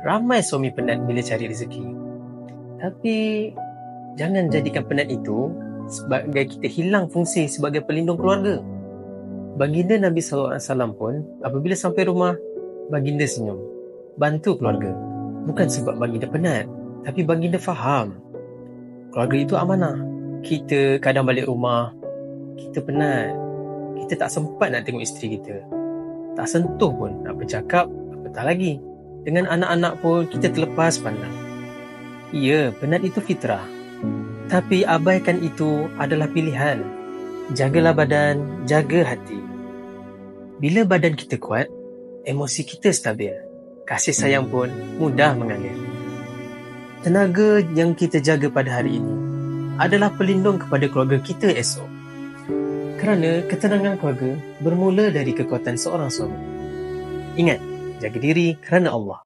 Ramai suami penat bila cari rezeki. Tapi jangan jadikan penat itu sebagai kita hilang fungsi sebagai pelindung keluarga. Baginda Nabi SAW pun apabila sampai rumah, baginda senyum, bantu keluarga. Bukan sebab baginda penat, tapi baginda faham keluarga itu amanah. Kita kadang balik rumah, kita penat, kita tak sempat nak tengok isteri kita, tak sentuh pun nak bercakap, apatah lagi dengan anak-anak pun kita terlepas pandang. Ya, penat itu fitrah, tapi abaikan itu adalah pilihan. Jagalah badan, jaga hati. Bila badan kita kuat, emosi kita stabil, kasih sayang pun mudah mengalir. Tenaga yang kita jaga pada hari ini adalah pelindung kepada keluarga kita esok. Kerana ketenangan keluarga bermula dari kekuatan seorang suami. Ingat, jaga diri kerana Allah.